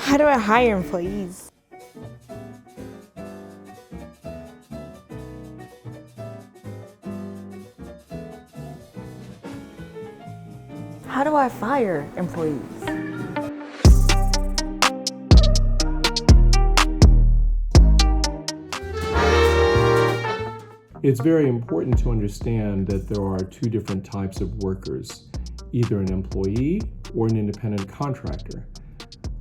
How do I hire employees? How do I fire employees? It's very important to understand that there are two different types of workers, either an employee or an independent contractor.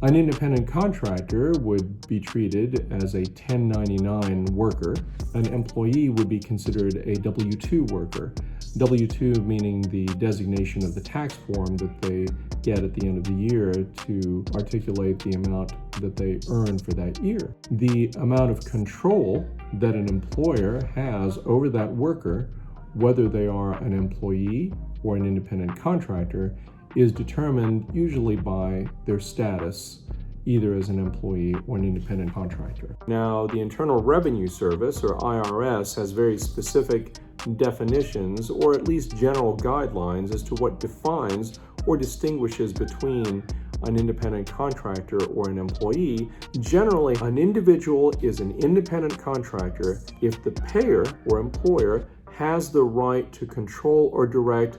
An independent contractor would be treated as a 1099 worker. An employee would be considered a W-2 worker. W-2 meaning the designation of the tax form that they get at the end of the year to articulate the amount that they earn for that year. The amount of control that an employer has over that worker, whether they are an employee or an independent contractor, is determined usually by their status, either as an employee or an independent contractor. Now, the Internal Revenue Service, or IRS, has very specific definitions, or at least general guidelines, as to what defines or distinguishes between an independent contractor or an employee. Generally, an individual is an independent contractor if the payer or employer has the right to control or direct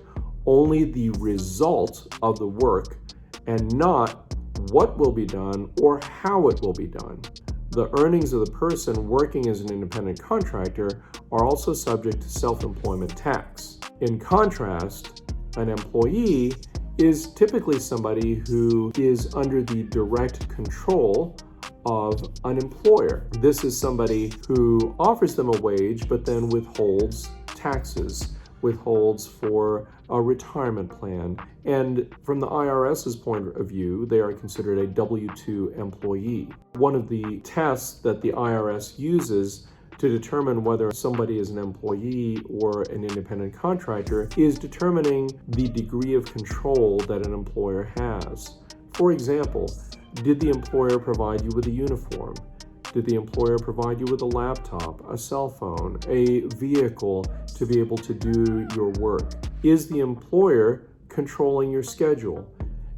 only the result of the work and not what will be done or how it will be done. The earnings of the person working as an independent contractor are also subject to self-employment tax. In contrast, an employee is typically somebody who is under the direct control of an employer. This is somebody who offers them a wage but then withholds taxes, withholds for a retirement plan. And from the IRS's point of view, they are considered a W-2 employee. One of the tests that the IRS uses to determine whether somebody is an employee or an independent contractor is determining the degree of control that an employer has. For example, did the employer provide you with a uniform? Did the employer provide you with a laptop, a cell phone, a vehicle to be able to do your work? Is the employer controlling your schedule?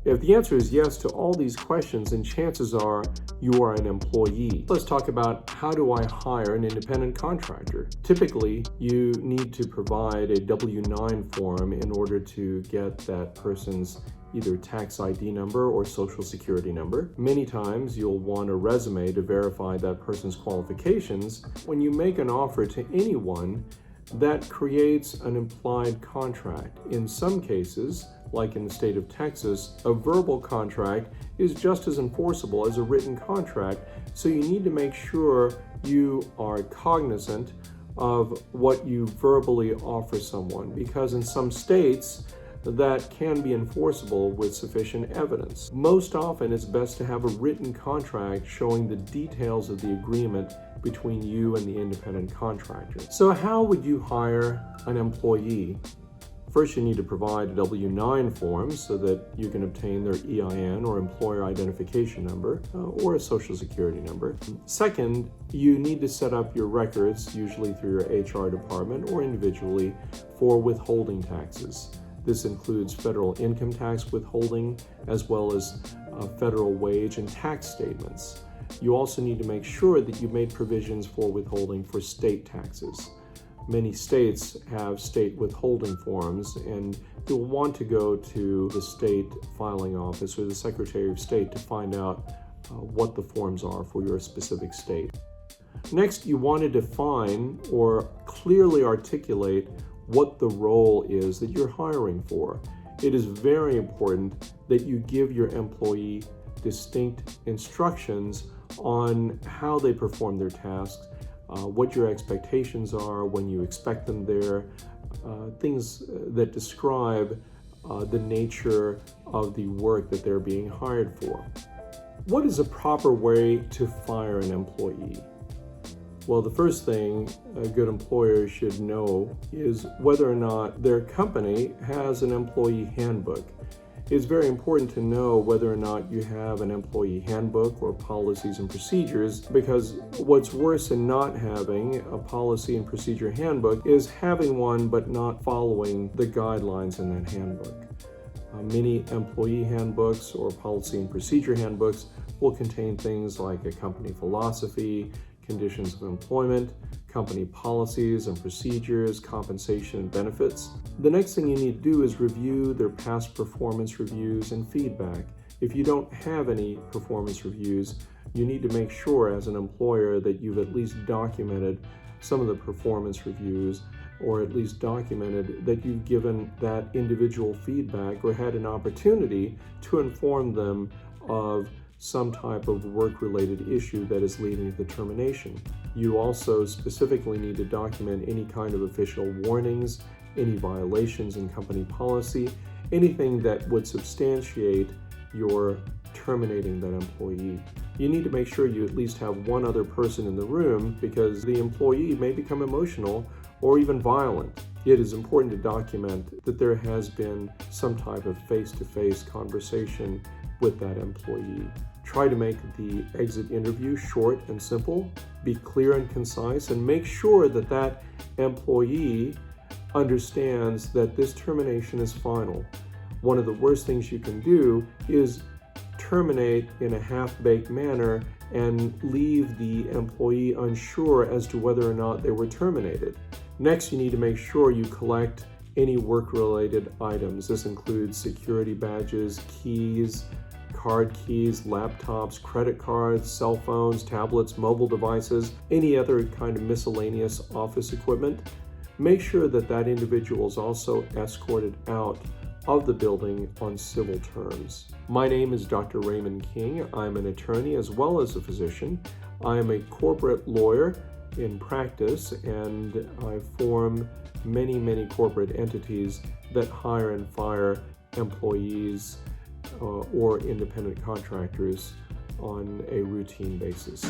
If the answer is yes to all these questions, then chances are you are an employee. Let's talk about, how do I hire an independent contractor? Typically, you need to provide a W-9 form in order to get that person's either tax ID number or social security number. Many times you'll want a resume to verify that person's qualifications. When you make an offer to anyone, that creates an implied contract. In some cases, like in the state of Texas, a verbal contract is just as enforceable as a written contract, so you need to make sure you are cognizant of what you verbally offer someone, because in some states, that can be enforceable with sufficient evidence. Most often, it's best to have a written contract showing the details of the agreement between you and the independent contractor. So how would you hire an employee? First, you need to provide a W-9 form so that you can obtain their EIN or employer identification number or a social security number. Second, you need to set up your records, usually through your HR department or individually, for withholding taxes. This includes federal income tax withholding, as well as federal wage and tax statements. You also need to make sure that you made provisions for withholding for state taxes. Many states have state withholding forms, and you'll want to go to the state filing office or the Secretary of State to find out what the forms are for your specific state. Next, you want to define or clearly articulate what the role is that you're hiring for. It is very important that you give your employee distinct instructions on how they perform their tasks, what your expectations are, when you expect them there, things that describe the nature of the work that they're being hired for. What is a proper way to fire an employee? Well, the first thing a good employer should know is whether or not their company has an employee handbook. It's very important to know whether or not you have an employee handbook or policies and procedures, because what's worse than not having a policy and procedure handbook is having one but not following the guidelines in that handbook. Many employee handbooks or policy and procedure handbooks will contain things like a company philosophy, conditions of employment, company policies and procedures, compensation and benefits. The next thing you need to do is review their past performance reviews and feedback. If you don't have any performance reviews, you need to make sure as an employer that you've at least documented some of the performance reviews, or at least documented that you've given that individual feedback or had an opportunity to inform them of some type of work-related issue that is leading to the termination. You also specifically need to document any kind of official warnings, any violations in company policy, anything that would substantiate your terminating that employee. You need to make sure you at least have one other person in the room, because the employee may become emotional or even violent. It is important to document that there has been some type of face-to-face conversation with that employee. Try to make the exit interview short and simple, be clear and concise, and make sure that that employee understands that this termination is final. One of the worst things you can do is terminate in a half-baked manner and leave the employee unsure as to whether or not they were terminated. Next, you need to make sure you collect any work-related items. This includes security badges, keys, card keys, laptops, credit cards, cell phones, tablets, mobile devices, any other kind of miscellaneous office equipment. Make sure that that individual is also escorted out of the building on civil terms. My name is Dr. Raymond King. I'm an attorney as well as a physician. I am a corporate lawyer in practice, and I form many corporate entities that hire and fire employees or independent contractors on a routine basis.